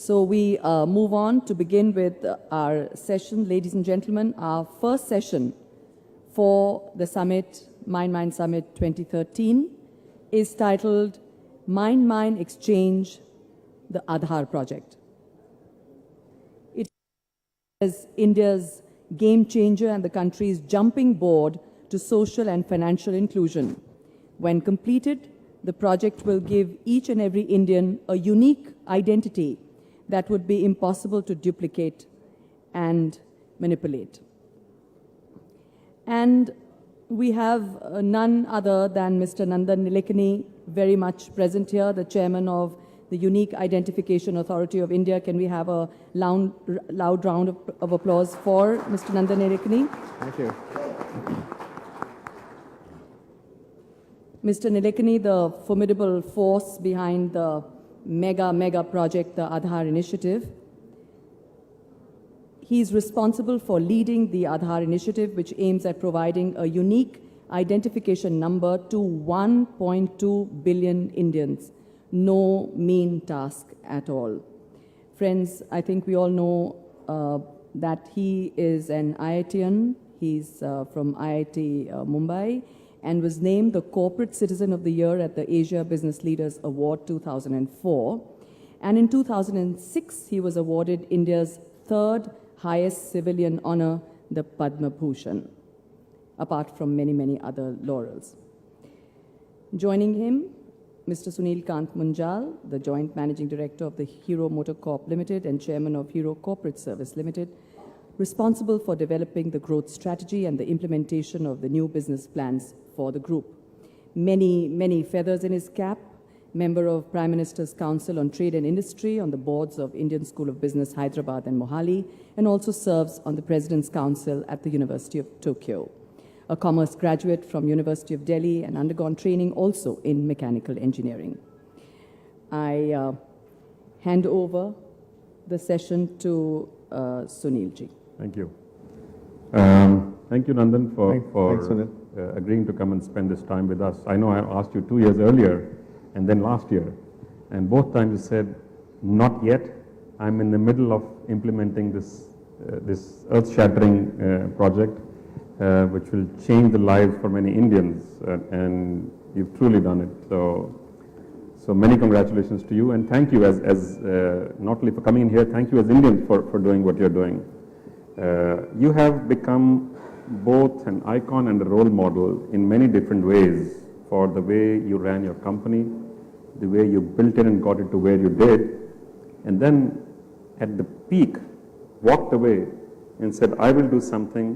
So we move on to begin with our session. Ladies and gentlemen, our first session for the summit, Mindmine Summit 2013, is titled Mindmine Exchange, the Aadhaar project. It is India's game changer and the country's jumping board to social and financial inclusion. When completed, the project will give each and every Indian a unique identity that would be impossible to duplicate and manipulate. And we have none other than Mr. Nandan Nilekani, very much present here, the chairman of the Unique Identification Authority of India. Can we have a loud round of applause for Mr. Nandan Nilekani? Thank you. Mr. Nilekani, the formidable force behind the mega project, the Aadhaar initiative. He is responsible for leading the Aadhaar initiative, which aims at providing a unique identification number to 1.2 billion Indians. No mean task at all. Friends, I think we all know that he is an IITian. He's from IIT Mumbai, and was named the Corporate Citizen of the Year at the Asia Business Leaders Award 2004. And in 2006, he was awarded India's third highest civilian honor, the Padma Bhushan, apart from many other laurels. Joining him, Mr. Sunil Kant Munjal, the Joint Managing Director of the Hero Motor Corp Limited and Chairman of Hero Corporate Service Limited, responsible for developing the growth strategy and the implementation of the new business plans for the group. Many feathers in his cap, member of Prime Minister's Council on Trade and Industry, on the boards of Indian School of Business, Hyderabad and Mohali, and also serves on the President's Council at the University of Tokyo. A commerce graduate from University of Delhi and undergone training also in mechanical engineering. I hand over the session to Sunil ji. Thank you. Thank you, Nandan, for agreeing to come and spend this time with us. I know I asked you 2 years earlier and then last year, and both times you said, not yet. I'm in the middle of implementing this earth-shattering project, which will change the lives for many Indians, and you've truly done it. So many congratulations to you, and thank you as not only for coming in here, thank you as Indians for doing what you're doing. You have become both an icon and a role model in many different ways for the way you ran your company, the way you built it and got it to where you did, and then at the peak walked away and said, I will do something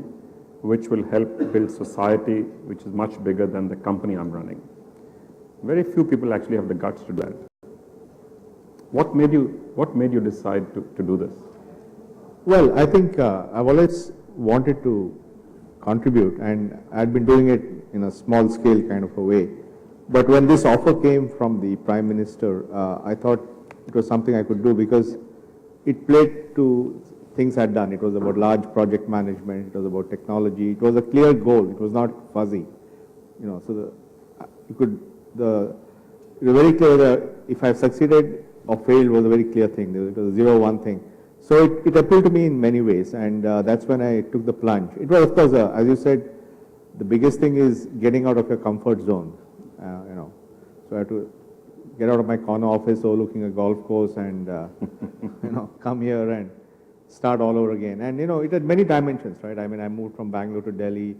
which will help build society which is much bigger than the company I'm running. Very few people actually have the guts to do that. What made you decide to do this? Well, I think I've always wanted to contribute, and I'd been doing it in a small scale kind of a way. But when this offer came from the Prime Minister, I thought it was something I could do because it played to things I'd done. It was about large project management, it was about technology, it was a clear goal, it was not fuzzy. You know, so it was very clear that if I've succeeded or failed was a very clear thing. It was a 0-1 thing. So it appealed to me in many ways, and that's when I took the plunge. It was, of course, as you said, the biggest thing is getting out of your comfort zone. You know, so I had to get out of my corner office overlooking a golf course and you know, come here and start all over again. And you know, it had many dimensions, right? I mean, I moved from Bangalore to Delhi.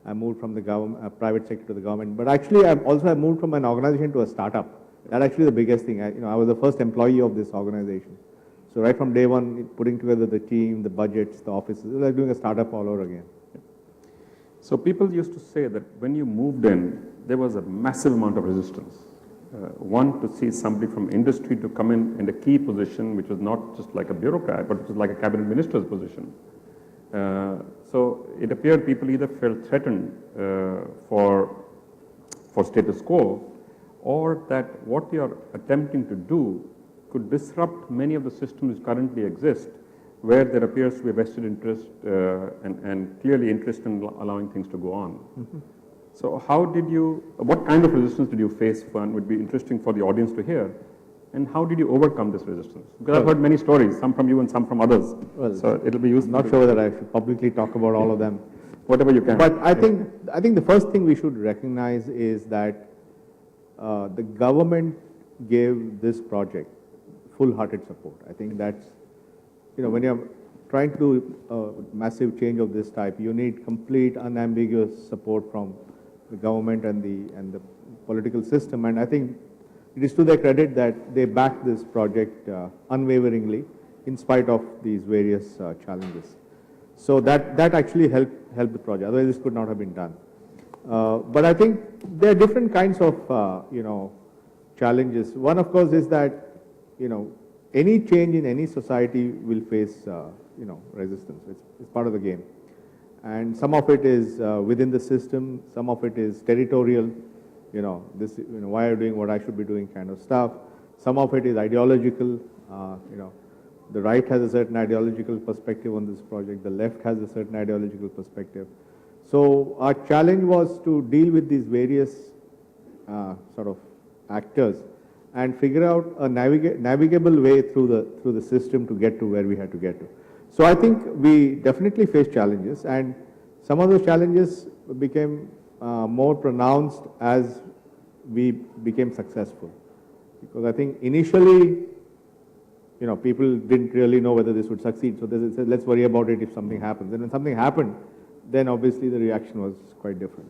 I moved from the government, private sector to the government. But actually, I moved from an organization to a startup. That's actually the biggest thing. I was the first employee of this organization. So right from day one, putting together the team, the budgets, the offices, it was like doing a startup all over again. So people used to say that when you moved in, there was a massive amount of resistance. One, to see somebody from industry to come in a key position, which was not just like a bureaucrat, but it was like a cabinet minister's position. So it appeared people either felt threatened for status quo, or that what you're attempting to do could disrupt many of the systems which currently exist, where there appears to be a vested interest and clearly interest in allowing things to go on. Mm-hmm. So what kind of resistance did you face? One would be interesting for the audience to hear. And how did you overcome this resistance? Because I've heard many stories, some from you and some from others. Well, so it'll be useful. Not sure whether I should publicly talk about all of them. Whatever you can. But I think the first thing we should recognize is that the government gave this project full-hearted support. I think that's, when you're trying to do a massive change of this type, you need complete, unambiguous support from the government and the political system. And I think it is to their credit that they backed this project unwaveringly, in spite of these various challenges. So that actually helped the project. Otherwise, this could not have been done. But I think there are different kinds of challenges. One, of course, is that any change in any society will face resistance. It's part of the game, and some of it is within the system. Some of it is territorial. Why are you doing what I should be doing kind of stuff. Some of it is ideological. The right has a certain ideological perspective on this project. The left has a certain ideological perspective. So our challenge was to deal with these various sort of actors and figure out a navigable way through the system to get to where we had to get to. So I think we definitely faced challenges, and some of those challenges became more pronounced as we became successful. Because I think initially, people didn't really know whether this would succeed. So they said, let's worry about it if something happens. And when something happened, then obviously the reaction was quite different.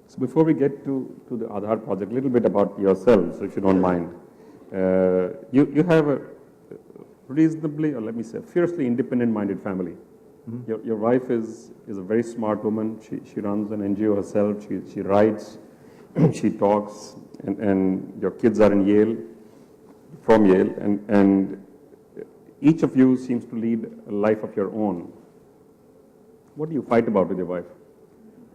So before we get to the Aadhaar project, a little bit about yourselves, if you don't mind. You have a reasonably, or let me say, fiercely independent-minded family. Mm-hmm. Your wife is a very smart woman. She runs an NGO herself. She writes, she talks, and your kids are in Yale, from Yale, and each of you seems to lead a life of your own. What do you fight about with your wife?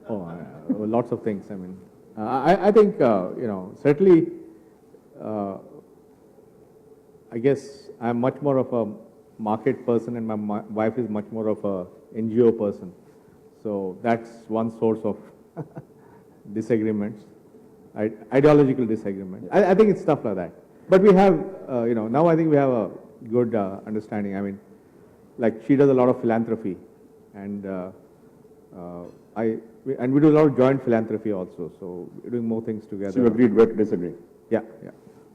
Oh, lots of things. I mean, I think, certainly, I guess I'm much more of a market person and my wife is much more of a NGO person. So that's one source of disagreements, ideological disagreement. I think it's stuff like that. But we have, now I think we have a good understanding. I mean, like she does a lot of philanthropy, and we do a lot of joint philanthropy also. So we're doing more things together. So you agreed where to disagree? Yeah.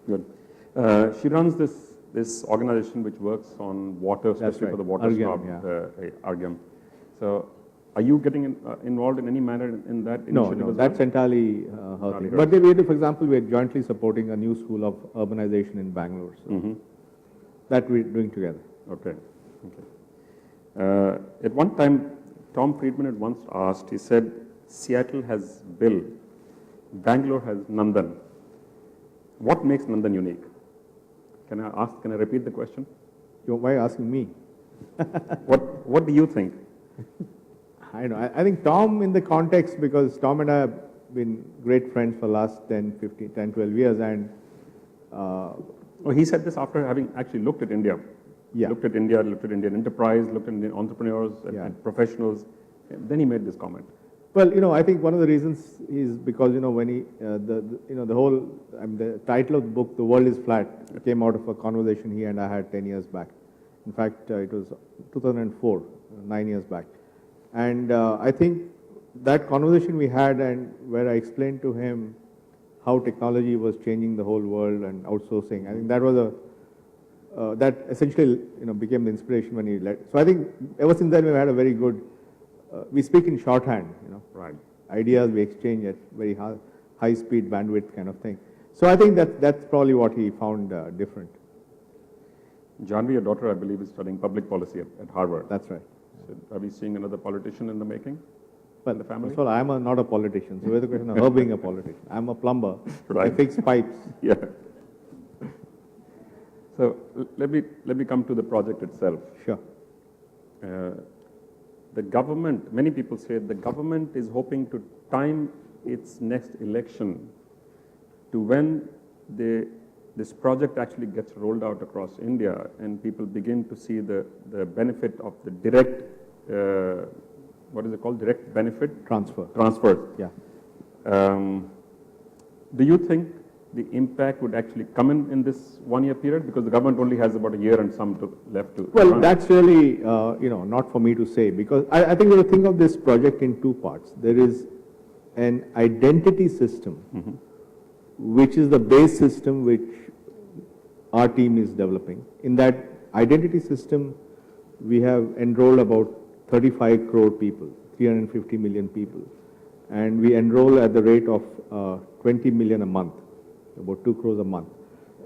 Good. She runs this organization which works on water, especially for the water stop, Argyam. So are you getting involved in any manner in that initiative? No, that's entirely her thing. But for example, we are jointly supporting a new school of urbanization in Bangalore. So that we're doing together. Okay. At one time, Tom Friedman had once asked, he said, Seattle has Bill, Bangalore has Nandan. What makes Nandan unique? Can I repeat the question? Why are you asking me? What do you think? I know. I think Tom in the context, because Tom and I have been great friends for the last 10, 12 years. And he said this after having actually looked at India. Yeah. Looked at India, looked at Indian enterprise, looked at Indian entrepreneurs and professionals. And then he made this comment. Well, I think one of the reasons is because, when he, the whole, the title of the book, The World is Flat, came out of a conversation he and I had 10 years back. In fact, it was 2004, 9 years back. And I think that conversation we had, and where I explained to him how technology was changing the whole world and outsourcing, I think that was that essentially, became the inspiration when he led. So I think ever since then we've had a very good, we speak in shorthand, Right. Ideas we exchange at very high speed bandwidth kind of thing. So I think that's probably what he found different. Janvi, your daughter, I believe, is studying public policy at Harvard. That's right. So are we seeing another politician in the making? Well, in the family? first of all, I'm not a politician. So where's the question of her being a politician? I'm a plumber. Right. I fix pipes. Yeah. So let me come to the project itself. Sure. The government, many people say the government is hoping to time its next election to when this project actually gets rolled out across India and people begin to see the benefit of the direct, what is it called, direct benefit? Transfer. Transfers. Yeah. Do you think the impact would actually come in this 1 year period? Because the government only has about a year and some left to Well, run. that's really, not for me to say, because I think we have to think of this project in two parts. There is an identity system, which is the base system which our team is developing. In that identity system, we have enrolled about 35 crore people, 350 million people. And we enroll at the rate of 20 million a month, about 2 crores a month.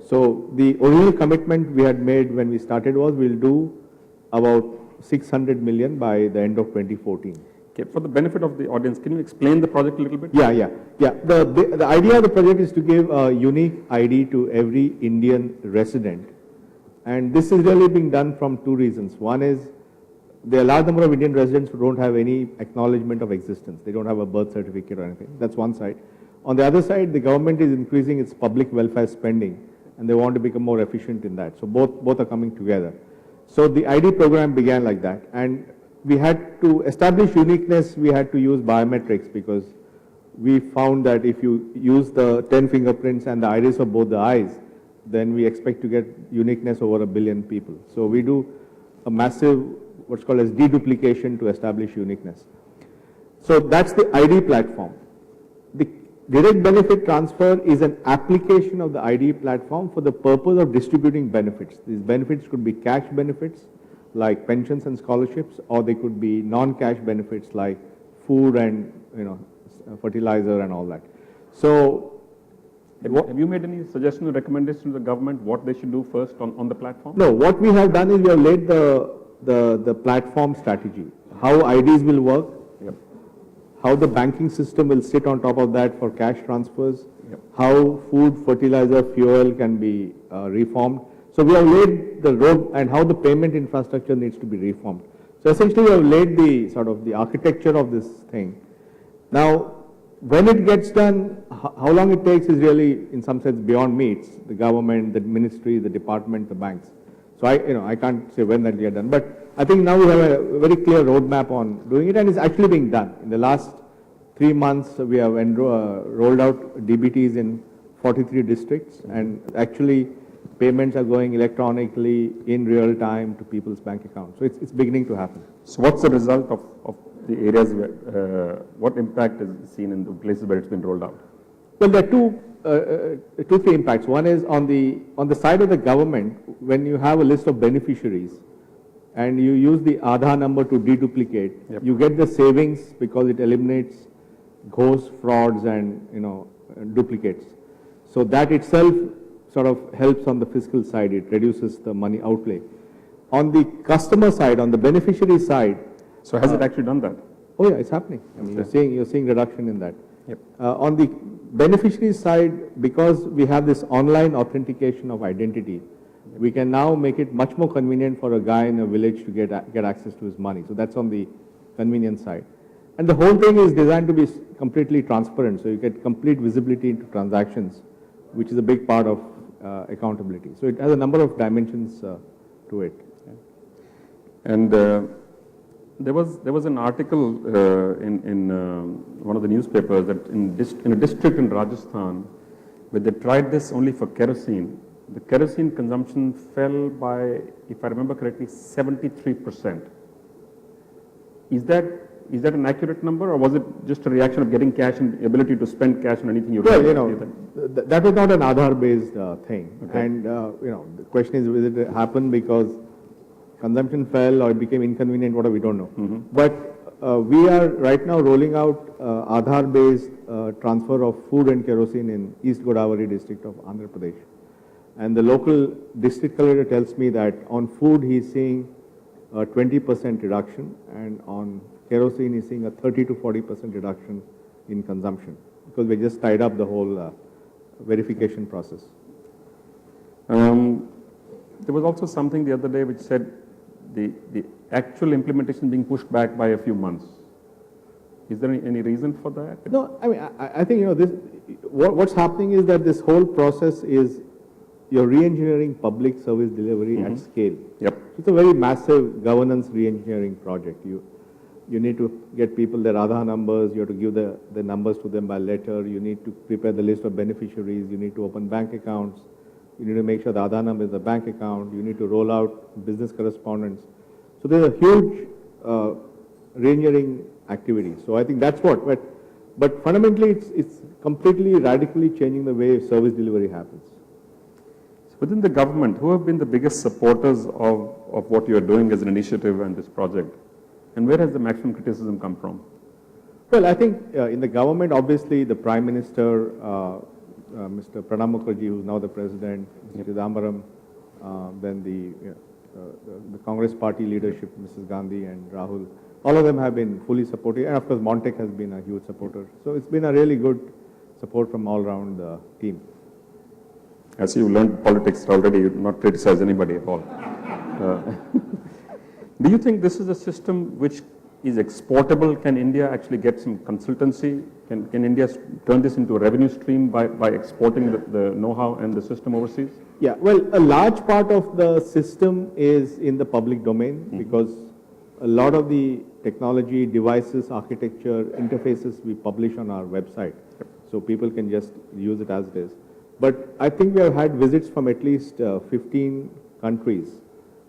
So the original commitment we had made when we started was we'll do about 600 million by the end of 2014. Okay, for the benefit of the audience, can you explain the project a little bit? Yeah. The idea of the project is to give a unique ID to every Indian resident. And this is really being done from two reasons. One is there are a large number of Indian residents who don't have any acknowledgement of existence. They don't have a birth certificate or anything. That's one side. On the other side, the government is increasing its public welfare spending, and they want to become more efficient in that. So both are coming together. So the ID program began like that. And we had to establish uniqueness, we had to use biometrics, because we found that if you use the 10 fingerprints and the iris of both the eyes, then we expect to get uniqueness over 1 billion people. So we do a massive, what's called as deduplication to establish uniqueness. So that's the ID platform. The direct benefit transfer is an application of the ID platform for the purpose of distributing benefits. These benefits could be cash benefits like pensions and scholarships, or they could be non-cash benefits like food and fertilizer and all that. So have you made any suggestions or recommendations to the government what they should do first on the platform? No, what we have done is we have laid the platform strategy, how IDs will work, how the banking system will sit on top of that for cash transfers, how food, fertilizer, fuel can be reformed. So we have laid the road and how the payment infrastructure needs to be reformed. So essentially we have laid the sort of the architecture of this thing. Now, when it gets done, how long it takes is really in some sense beyond me. It's the government, the ministry, the department, the banks. So I can't say when that will get done. But I think now we have a very clear roadmap on doing it, and it's actually being done. In the last 3 months, we have rolled out DBTs in 43 districts, and actually payments are going electronically in real time to people's bank accounts. So it's beginning to happen. So what's the result of the areas where, what impact is seen in the places where it's been rolled out? Well, there are three impacts. One is on the side of the government, when you have a list of beneficiaries and you use the Aadhaar number to deduplicate, you get the savings because it eliminates ghosts, frauds, and duplicates. So that itself sort of helps on the fiscal side. It reduces the money outlay. On the customer side, on the beneficiary side. So has it actually done that? Oh yeah, it's happening. I mean, you're seeing reduction in that. Yep. On the beneficiary side, because we have this online authentication of identity, we can now make it much more convenient for a guy in a village to get access to his money. So that's on the convenience side. And the whole thing is designed to be completely transparent, so you get complete visibility into transactions, which is a big part of accountability. So it has a number of dimensions to it. And there was an article in one of the newspapers that in a district in Rajasthan, where they tried this only for kerosene, the kerosene consumption fell by, if I remember correctly, 73%. Is that an accurate number, or was it just a reaction of getting cash and ability to spend cash on anything you Well, like? that was not an Aadhaar-based thing. Okay. And, the question is, whether it happened because consumption fell or it became inconvenient, whatever, we don't know. But we are right now rolling out Aadhaar-based transfer of food and kerosene in East Godavari district of Andhra Pradesh. And the local district collector tells me that on food he's seeing a 20% reduction, and on kerosene he's seeing a 30 to 40% reduction in consumption, because we just tied up the whole verification process. There was also something the other day which said the actual implementation being pushed back by a few months. Is there any reason for that? No, I mean, I think, what's happening is that this whole process is you're re-engineering public service delivery at scale. Yep. It's a very massive governance re-engineering project. You need to get people their Aadhaar numbers, you have to give the numbers to them by letter, you need to prepare the list of beneficiaries, you need to open bank accounts, you need to make sure the Aadhaar number is the bank account, you need to roll out business correspondence. So there's a huge reengineering activity. So I think that's but fundamentally it's completely radically changing the way service delivery happens. So within the government, who have been the biggest supporters of what you are doing as an initiative and this project? And where has the maximum criticism come from? Well, I think in the government, obviously, the Prime Minister, Mr. Pranab Mukherjee, who's now the President, Mr. Chidambaram, then the Congress Party leadership, Mrs. Gandhi and Rahul, all of them have been fully supportive. And of course, Montek has been a huge supporter. So it's been a really good support from all around the team. As you've learned politics already, you do not criticize anybody at all. Do you think this is a system which is exportable? Can India actually get some consultancy? Can India turn this into a revenue stream by exporting the know-how and the system overseas? Yeah, well, a large part of the system is in the public domain because a lot of the technology, devices, architecture, interfaces we publish on our website. So people can just use it as it is. But I think we have had visits from at least 15 countries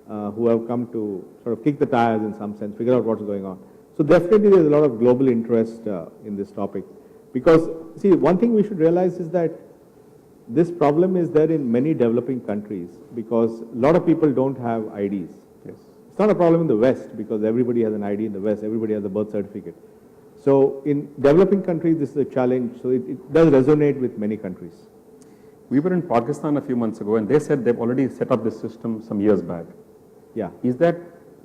who have come to sort of kick the tires in some sense, figure out what's going on. So definitely there's a lot of global interest in this topic. Because, see, one thing we should realize is that this problem is there in many developing countries because a lot of people don't have IDs. Yes. It's not a problem in the West because everybody has an ID in the West, everybody has a birth certificate. So in developing countries, this is a challenge. So it does resonate with many countries. We were in Pakistan a few months ago and they said they've already set up this system some years back. Yeah. Is that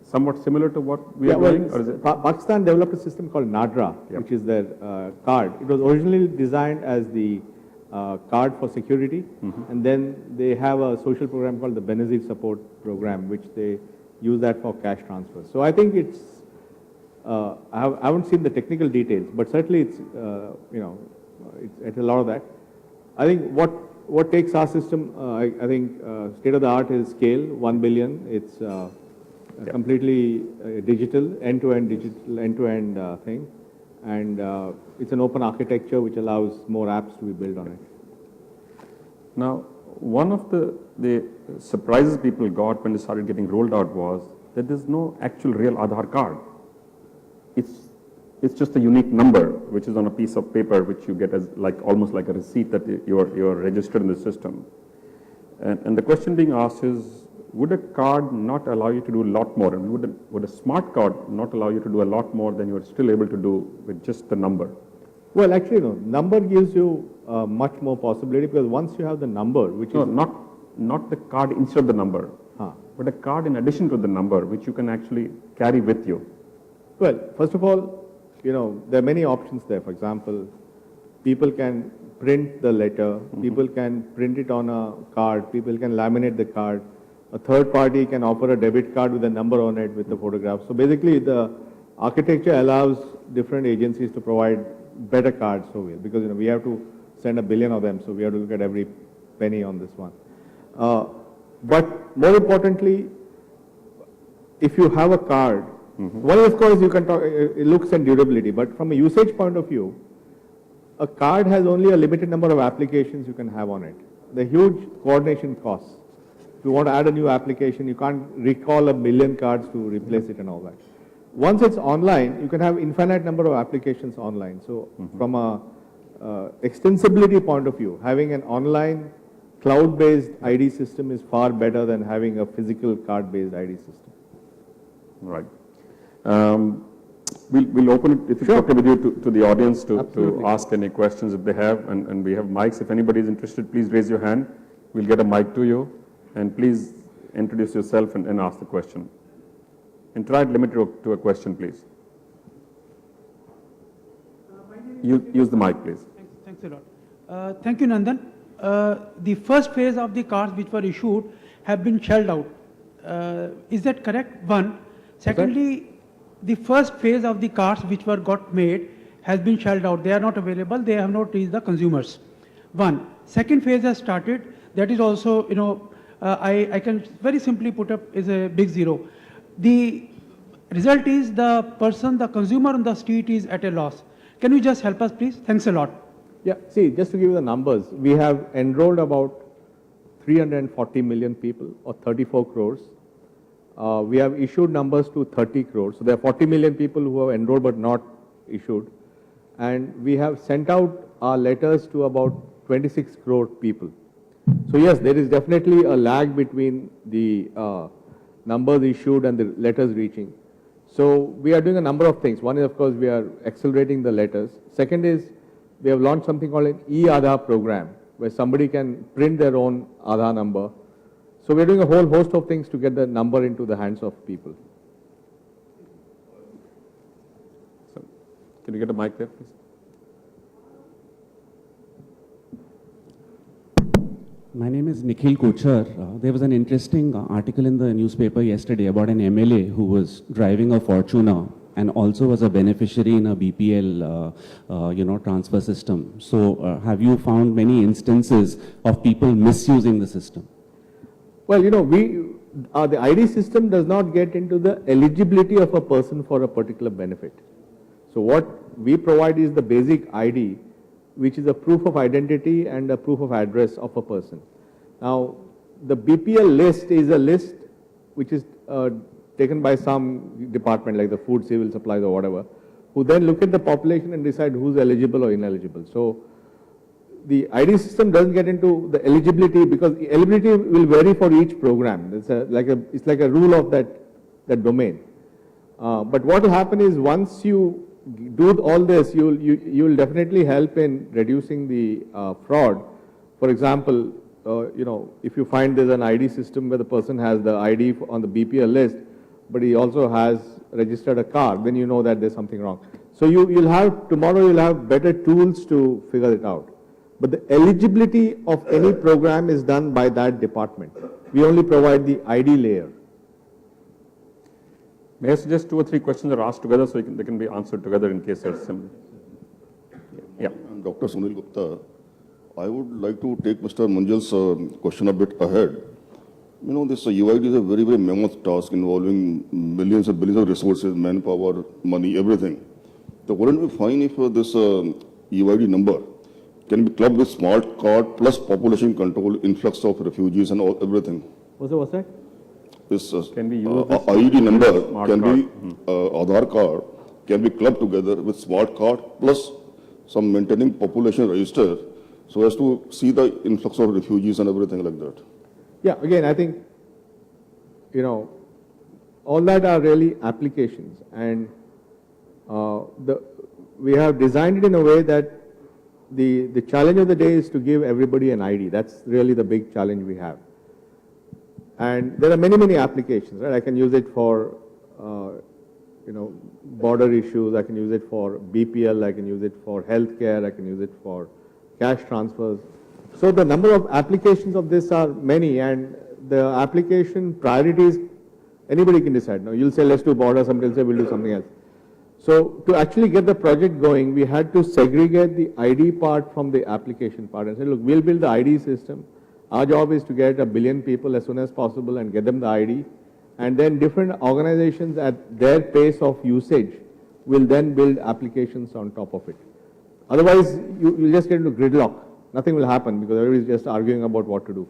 somewhat similar to what we are doing? Or is it? Pakistan developed a system called NADRA, which is their card. It was originally designed as the card for security, and then they have a social program called the Benazir Support Program, which they use that for cash transfers. So I think it's, I haven't seen the technical details, but certainly it's, it's a lot of that. I think what takes our system, I think state of the art is scale, 1 billion. It's completely digital, end-to-end digital, end-to-end thing. And it's an open architecture which allows more apps to be built on it. Now, one of the surprises people got when they started getting rolled out was that there's no actual real Aadhaar card. It's just a unique number which is on a piece of paper which you get as almost like a receipt that you're registered in the system. And the question being asked is, would a card not allow you to do a lot more? And would a smart card not allow you to do a lot more than you're still able to do with just the number? Well, actually, no. Number gives you much more possibility because once you have the number, which is... Not the card instead of the number, but a card in addition to the number which you can actually carry with you. Well, first of all, there are many options there. For example, people can print the letter, people can print it on a card, people can laminate the card. A third party can offer a debit card with a number on it with the photograph. So basically, the architecture allows different agencies to provide better cards for you because we have to send 1 billion of them, so we have to look at every penny on this one. But more importantly, if you have a card, one of course you can talk looks and durability, but from a usage point of view, a card has only a limited number of applications you can have on it. The huge coordination costs. If you want to add a new application, you can't recall 1 million cards to replace it and all that. Once it's online, you can have infinite number of applications online. So from a extensibility point of view, having an online cloud-based ID system is far better than having a physical card-based ID system. Right. We'll open it, if it's okay with you, to the audience to ask any questions if they have, and we have mics. If anybody is interested, please raise your hand. We'll get a mic to you, and please introduce yourself and ask the question. And try to limit it to a question, please. Use the mic, please. Thanks a lot. Thank you, Nandan. The first phase of the cards which were issued have been shelled out. Is that correct? One. Secondly, the first phase of the cards which were got made has been shelled out. They are not available. They have not reached the consumers. One. Second phase has started. That is also, I can very simply put up is a big zero. Result is the person, the consumer on the street is at a loss. Can you just help us, please? Thanks a lot. Yeah, see, just to give you the numbers, we have enrolled about 340 million people, or 34 crores. We have issued numbers to 30 crores. So there are 40 million people who have enrolled but not issued. And we have sent out our letters to about 26 crore people. So yes, there is definitely a lag between the numbers issued and the letters reaching. So we are doing a number of things. One is, of course, we are accelerating the letters. Second is, we have launched something called an e-Aadhaar program, where somebody can print their own Aadhaar number. So we're doing a whole host of things to get the number into the hands of people. So, can you get a mic there, please? My name is Nikhil Kochar. There was an interesting article in the newspaper yesterday about an MLA who was driving a Fortuner and also was a beneficiary in a BPL, transfer system. So, have you found many instances of people misusing the system? Well, the ID system does not get into the eligibility of a person for a particular benefit. So what we provide is the basic ID, which is a proof of identity and a proof of address of a person. Now, the BPL list is a list which is taken by some department like the food, civil supplies or whatever, who then look at the population and decide who's eligible or ineligible. So the ID system doesn't get into the eligibility, because eligibility will vary for each program. It's like a rule of that domain. But what will happen is, once you do all this, you will definitely help in reducing the fraud. For example, if you find there's an ID system where the person has the ID on the BPL list, but he also has registered a car, then you know that there's something wrong. So tomorrow you'll have better tools to figure it out. But the eligibility of any program is done by that department. We only provide the ID layer. May I suggest 2 or 3 questions are asked together so they can be answered together in case they're similar? Yeah. I'm Dr. Sunil Gupta. I would like to take Mr. Munjal's question a bit ahead. This UID is a very, very mammoth task involving millions and billions of resources, manpower, money, everything. So wouldn't it be fine if this UID number can be clubbed with smart card plus population control, influx of refugees and everything? What's that? This Can we use this ID number smart can card? be Aadhaar card can be clubbed together with smart card plus some maintaining population register, so as to see the influx of refugees and everything like that. Yeah, again, I think, all that are really applications, and we have designed it in a way that the challenge of the day is to give everybody an ID. That's really the big challenge we have. And there are many, many applications, right? I can use it for, border issues. I can use it for BPL. I can use it for healthcare. I can use it for cash transfers. So the number of applications of this are many, and the application priorities, anybody can decide. Now, you'll say, let's do border. Somebody will say, we'll do something else. So to actually get the project going, we had to segregate the ID part from the application part and say, look, we'll build the ID system. Our job is to get 1 billion people as soon as possible and get them the ID. And then different organizations at their pace of usage will then build applications on top of it. Otherwise, you'll just get into gridlock. Nothing will happen because everybody's just arguing about what to do.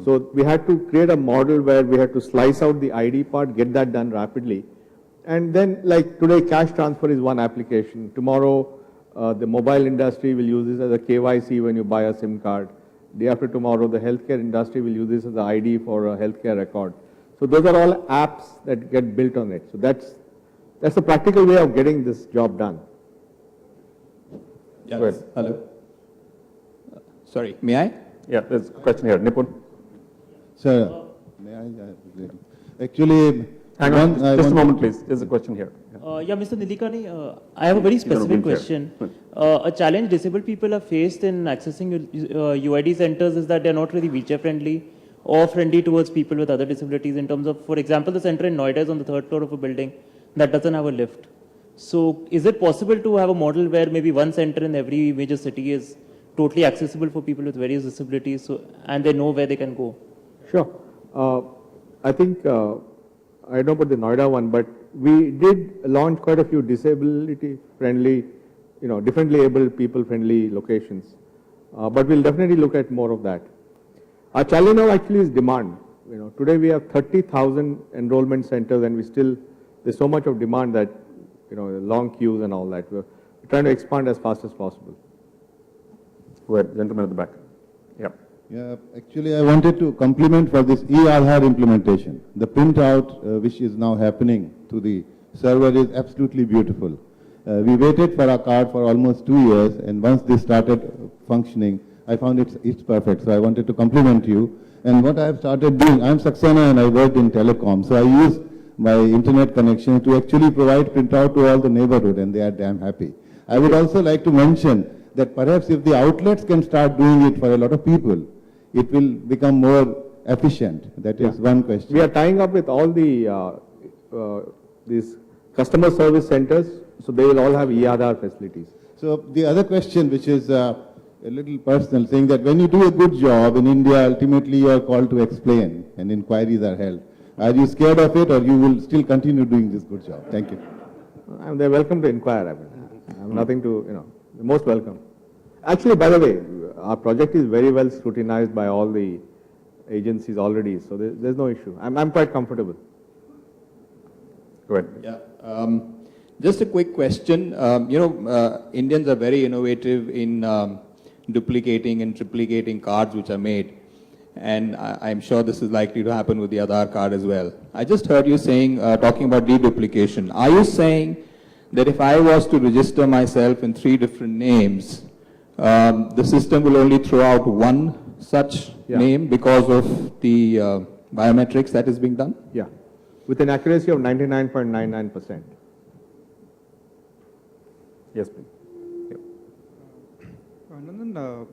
So we had to create a model where we had to slice out the ID part, get that done rapidly. And then, like today, cash transfer is one application. Tomorrow, the mobile industry will use this as a KYC when you buy a SIM card. Day after tomorrow, the healthcare industry will use this as the ID for a healthcare record. So those are all apps that get built on it. So that's a practical way of getting this job done. Yes. Go ahead. Hello. Sorry, may I? Yeah, there's a question here. Nipun? Sir, may I? Actually, Hang on, just a moment, please. There's a question here. Yeah, Mr. Nilikani, I have a very specific question. A challenge disabled people are faced in accessing UID centers is that they're not really wheelchair friendly or friendly towards people with other disabilities in terms of, for example, the center in Noida is on the 3rd floor of a building that doesn't have a lift. So is it possible to have a model where maybe one center in every major city is totally accessible for people with various disabilities and they know where they can go? Sure. I think, I don't know about the Noida one, but we did launch quite a few disability-friendly, differently abled people-friendly locations. But we'll definitely look at more of that. Our challenge now actually is demand. Today we have 30,000 enrollment centers, and there's so much of demand that, long queues and all that. We're trying to expand as fast as possible. Go ahead, gentleman at the back. Yeah. Yeah, actually I wanted to compliment for this e-Aadhaar implementation. The printout which is now happening to the server is absolutely beautiful. We waited for our card for almost 2 years, and once this started functioning, I found it's perfect. So I wanted to compliment you. And what I've started doing, I'm Saxena and I worked in telecom, so I use my internet connection to actually provide printout to all the neighborhood, and they are damn happy. I would also like to mention that perhaps if the outlets can start doing it for a lot of people, it will become more efficient. That is one question. We are tying up with all these customer service centers, so they will all have e-Aadhaar facilities. So the other question, which is a little personal, saying that when you do a good job in India, ultimately you are called to explain and inquiries are held. Are you scared of it, or you will still continue doing this good job? Thank you. They're welcome to inquire. I have nothing to, they're most welcome. Actually, by the way, our project is very well scrutinized by all the agencies already, so there's no issue. I'm quite comfortable. Go ahead. Yeah. Just a quick question. Indians are very innovative in duplicating and triplicating cards which are made. And I'm sure this is likely to happen with the Aadhaar card as well. I just heard you saying, talking about deduplication. Are you saying that if I was to register myself in 3 different names, the system will only throw out one such name because of the biometrics that is being done? Yeah, with an accuracy of 99.99%. Yes, please. Nandan,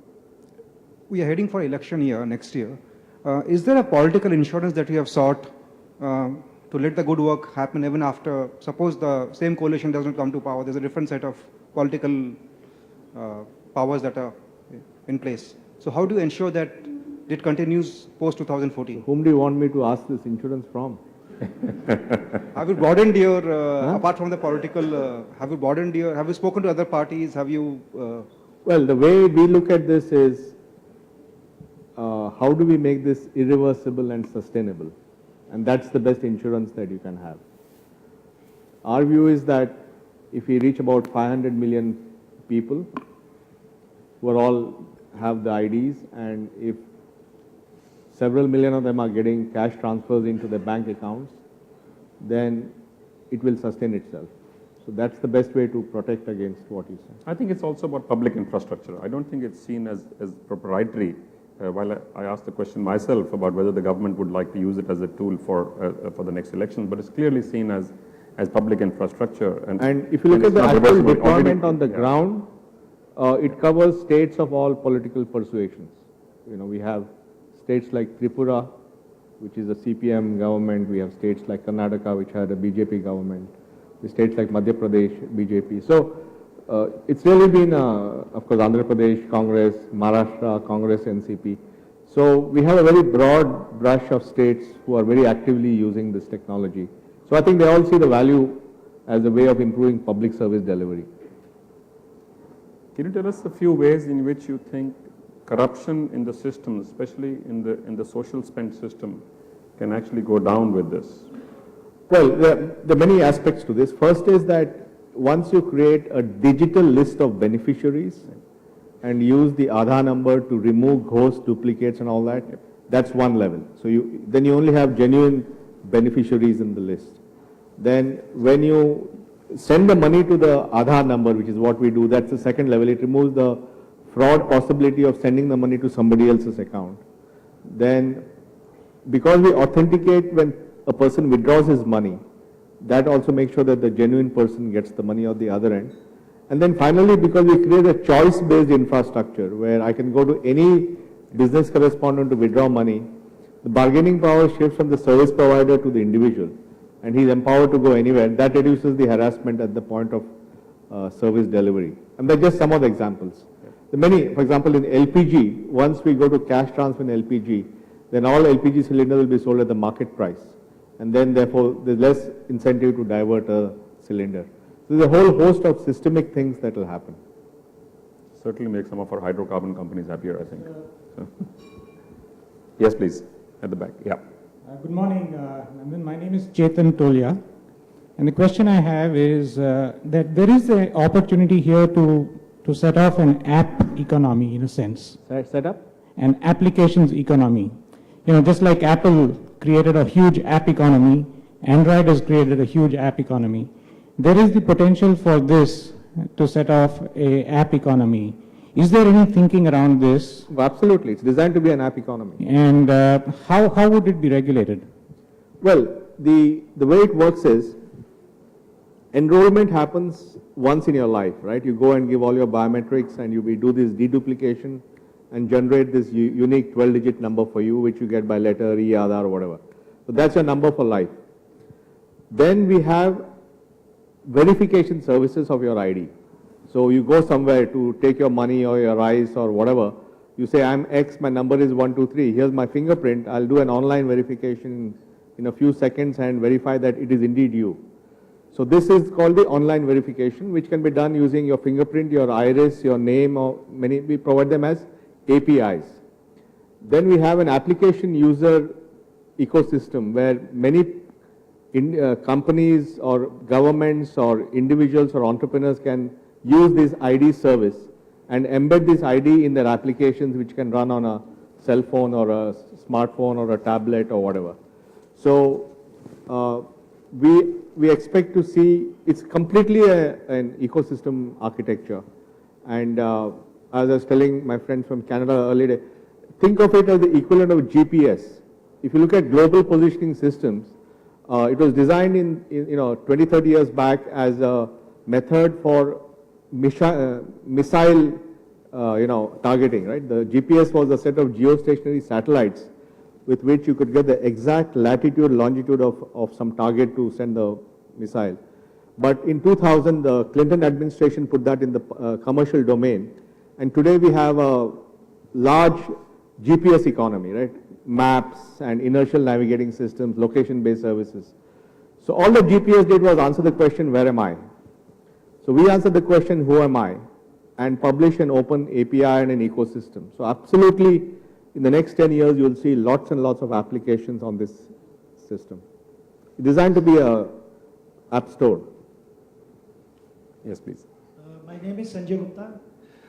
we are heading for election year next year. Is there a political insurance that you have sought to let the good work happen even after, suppose the same coalition doesn't come to power, there's a different set of political powers that are in place. So how do you ensure that it continues post-2014? Whom do you want me to ask this insurance from? Have you broadened your, apart from the political, have you spoken to other parties? Have you... Well, the way we look at this is, how do we make this irreversible and sustainable? And that's the best insurance that you can have. Our view is that if we reach about 500 million people who are all have the IDs, and if several million of them are getting cash transfers into their bank accounts, then it will sustain itself. So that's the best way to protect against what you said. I think it's also about public infrastructure. I don't think it's seen as proprietary. While I asked the question myself about whether the government would like to use it as a tool for the next election, but it's clearly seen as public infrastructure. And if you look at the actual deployment on the ground, it covers states of all political persuasions. We have states like Tripura, which is a CPM government. We have states like Karnataka, which had a BJP government. The states like Madhya Pradesh, BJP. So it's really been, of course, Andhra Pradesh, Congress, Maharashtra, Congress, NCP. So we have a very broad brush of states who are very actively using this technology. So I think they all see the value as a way of improving public service delivery. Can you tell us a few ways in which you think corruption in the system, especially in the social spend system, can actually go down with this? Well, there are many aspects to this. First is that once you create a digital list of beneficiaries and use the Aadhaar number to remove ghosts, duplicates and all that, that's one level. So then you only have genuine beneficiaries in the list. Then when you send the money to the Aadhaar number, which is what we do, that's the second level. It removes the fraud possibility of sending the money to somebody else's account. Then because we authenticate when a person withdraws his money, that also makes sure that the genuine person gets the money at the other end. And then finally, because we create a choice-based infrastructure where I can go to any business correspondent to withdraw money, the bargaining power shifts from the service provider to the individual, and he's empowered to go anywhere. That reduces the harassment at the point of service delivery. And that's just some of the examples. The many, for example, in LPG, once we go to cash transfer in LPG, then all LPG cylinders will be sold at the market price. and then therefore there's less incentive to divert a cylinder. So there's a whole host of systemic things that will happen. Certainly make some of our hydrocarbon companies happier, I think. So. Yes, please, at the back. Yeah. Good morning, Nandan. My name is Chetan Tolia. And the question I have is that there is an opportunity here to set off an app economy, in a sense. Set up? An applications economy. You know, just like Apple created a huge app economy, Android has created a huge app economy. There is the potential for this to set off a app economy. Is there any thinking around this? Absolutely. It's designed to be an app economy. And how would it be regulated? Well, the way it works is, enrollment happens once in your life, right? You go and give all your biometrics and we do this deduplication and generate this unique 12-digit number for you, which you get by letter, Aadhaar, or whatever. So that's your number for life. Then we have verification services of your ID. So you go somewhere to take your money or your rice or whatever. You say, I'm X, my number is 123. Here's my fingerprint. I'll do an online verification in a few seconds and verify that it is indeed you. So this is called the online verification, which can be done using your fingerprint, your iris, your name, or we provide them as APIs. Then we have an application user ecosystem where many companies or governments or individuals or entrepreneurs can use this ID service and embed this ID in their applications, which can run on a cell phone or a smartphone or a tablet or whatever. So we expect to see, it's completely an ecosystem architecture. And as I was telling my friends from Canada earlier, think of it as the equivalent of GPS. If you look at global positioning systems, it was designed in 20, 30 years back as a method for missile targeting, right? The GPS was a set of geostationary satellites with which you could get the exact latitude, longitude of some target to send the missile. But in 2000, the Clinton administration put that in the commercial domain. And today we have a large GPS economy, right? Maps and inertial navigating systems, location-based services. So all the GPS did was answer the question, where am I? So we answered the question, who am I? And publish an open API and an ecosystem. So absolutely, in the next 10 years, you'll see lots and lots of applications on this system. It's designed to be a app store. Yes, please. My name is Sanjay Gupta.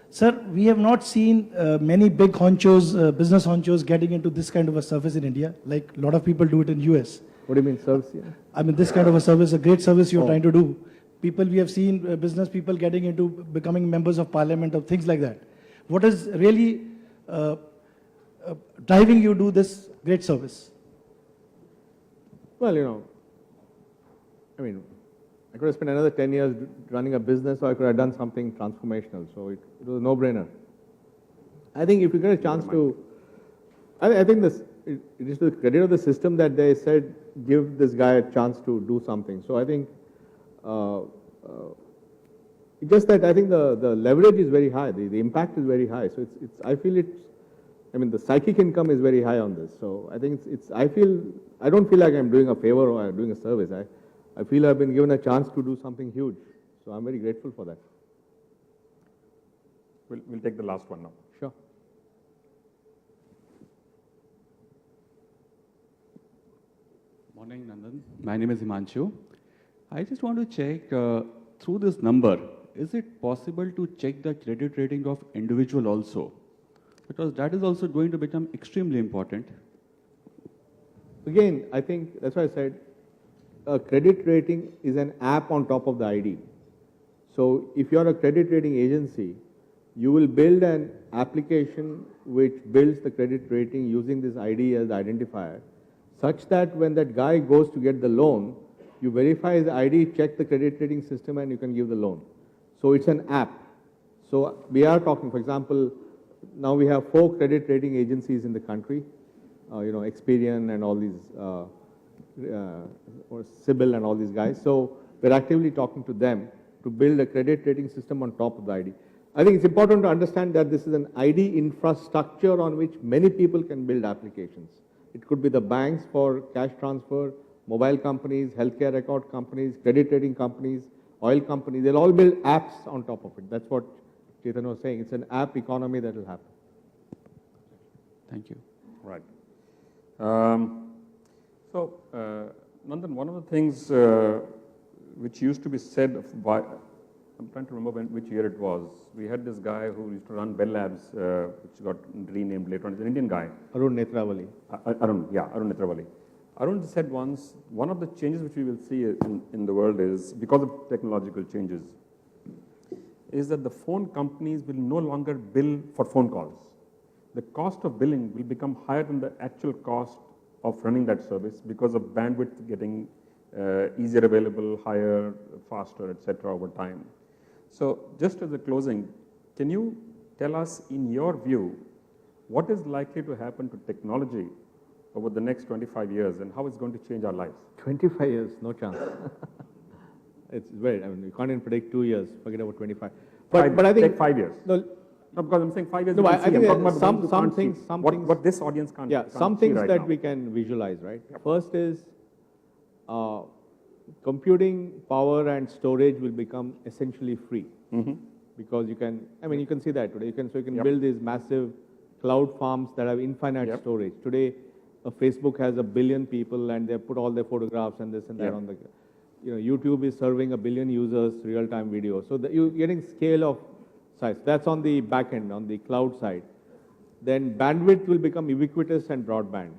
Sir, we have not seen many big honchos, business honchos getting into this kind of a service in India, like a lot of people do it in US. What do you mean, service? Yeah. I mean, this kind of a service, a great service you're trying to do. People, we have seen business people getting into becoming members of parliament or things like that. What is really driving you to do this great service? Well, I mean, I could have spent another 10 years running a business, or I could have done something transformational. So it was a no-brainer. I think if you get a chance to, I think it is to the credit of the system that they said, give this guy a chance to do something. So I think, it's just that I think the leverage is very high, the impact is very high. So I feel the psychic income is very high on this. So I think I don't feel like I'm doing a favor or I'm doing a service. I feel I've been given a chance to do something huge. So I'm very grateful for that. We'll take the last one now. Sure. Morning, Nandan. My name is Himanshu. I just want to check, through this number, is it possible to check the credit rating of individual also? Because that is also going to become extremely important. Again, I think that's why I said a credit rating is an app on top of the ID. So if you're a credit rating agency, you will build an application which builds the credit rating using this ID as the identifier, such that when that guy goes to get the loan, you verify his ID, check the credit rating system, and you can give the loan. So it's an app. So we are talking, for example, now we have 4 credit rating agencies in the country, Experian and all these, or Sibyl and all these guys. So we're actively talking to them to build a credit rating system on top of the ID. I think it's important to understand that this is an ID infrastructure on which many people can build applications. It could be the banks for cash transfer, mobile companies, healthcare record companies, credit rating companies, oil companies, they'll all build apps on top of it. That's what Chetan was saying. It's an app economy that will happen. Thank you. Right. Nandan, one of the things which used to be said by, I'm trying to remember which year it was. We had this guy who used to run Bell Labs, which got renamed later on. He's an Indian guy. Arun Netrawali. Arun Netrawali. Arun said once, one of the changes which we will see in the world is, because of technological changes, is that the phone companies will no longer bill for phone calls. The cost of billing will become higher than the actual cost of running that service because of bandwidth getting easier available, higher, faster, etc. over time. So just as a closing, can you tell us, in your view, what is likely to happen to technology over the next 25 years and how it's going to change our lives? 25 years, no chance. It's very, I mean, you can't even predict 2 years, forget about 25. But I think... Take 5 years. No, because I'm saying 5 years. No, I think some things, what this audience can't. Yeah, can't some see things right that now. we can visualize, right? First is computing power and storage will become essentially free, because you can, I mean, you can see that today. You can build these massive cloud farms that have infinite storage. Today, Facebook has 1 billion people and they put all their photographs and this and that on the, YouTube is serving 1 billion users real-time video. So you're getting scale of size. That's on the back end, on the cloud side. Then bandwidth will become ubiquitous and broadband,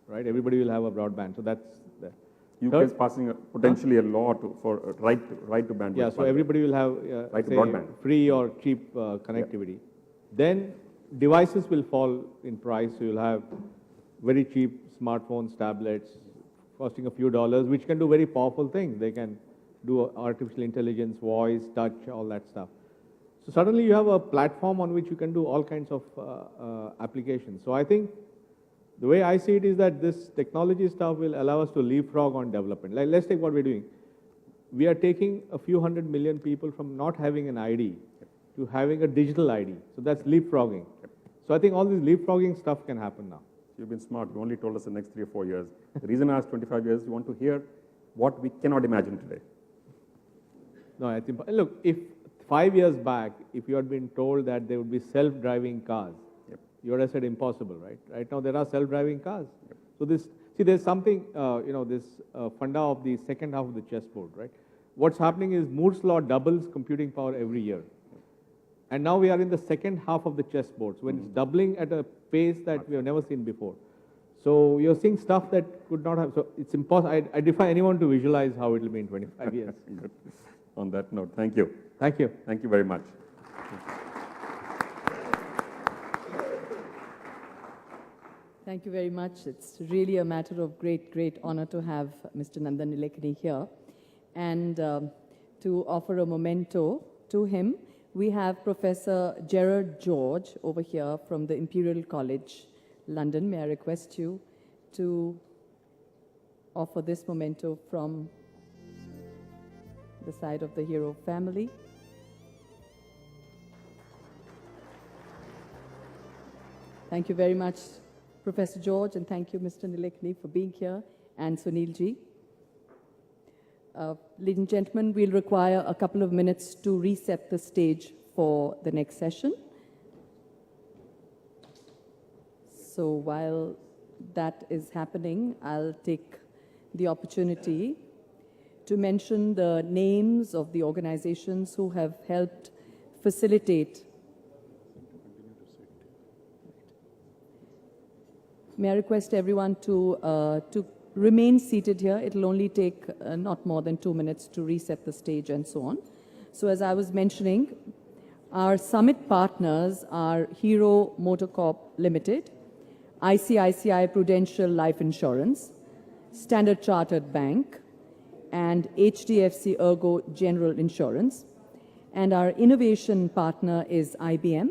right? Everybody will have a broadband. So that's the UK is passing potentially a law for right to bandwidth. Yeah, so everybody will have right to say, broadband. free or cheap connectivity. Then devices will fall in price. So you'll have very cheap smartphones, tablets, costing a few dollars, which can do very powerful things. They can do artificial intelligence, voice, touch, all that stuff. So suddenly you have a platform on which you can do all kinds of applications. So I think the way I see it is that this technology stuff will allow us to leapfrog on development. Like, let's take what we're doing. We are taking a few 100 million people from not having an ID to having a digital ID. So that's leapfrogging. So I think all this leapfrogging stuff can happen now. You've been smart. You only told us the next 3 or 4 years. The reason I asked 25 years, we want to hear what we cannot imagine today. No, I think, look, if 5 years back, if you had been told that there would be self-driving cars, you would have said impossible, right? Right now there are self-driving cars. So there's something, this funda of the second half of the chessboard, right? What's happening is Moore's law doubles computing power every year. And now we are in the second half of the chessboard, so when it's doubling at a pace that we have never seen before. So you're seeing stuff that could not have, so it's impossible. I defy anyone to visualize how it will be in 25 years. Good. On that note, thank you. Thank you. Thank you very much. Thank you very much. It's really a matter of great honor to have Mr. Nandan Nilekani here. And to offer a memento to him, we have Professor Gerard George over here from the Imperial College, London. May I request you to offer this memento from the side of the hero family. Thank you very much, Professor George, and thank you, Mr. Nilekani, for being here, and Sunil ji. Ladies and gentlemen, we'll require a couple of minutes to reset the stage for the next session. So while that is happening, I'll take the opportunity to mention the names of the organizations who have helped facilitate. May I request everyone to remain seated here. It'll only take not more than 2 minutes to reset the stage and so on. So as I was mentioning, our summit partners are Hero Motorcorp Limited, ICICI Prudential Life Insurance, Standard Chartered Bank, and HDFC Ergo General Insurance. And our innovation partner is IBM.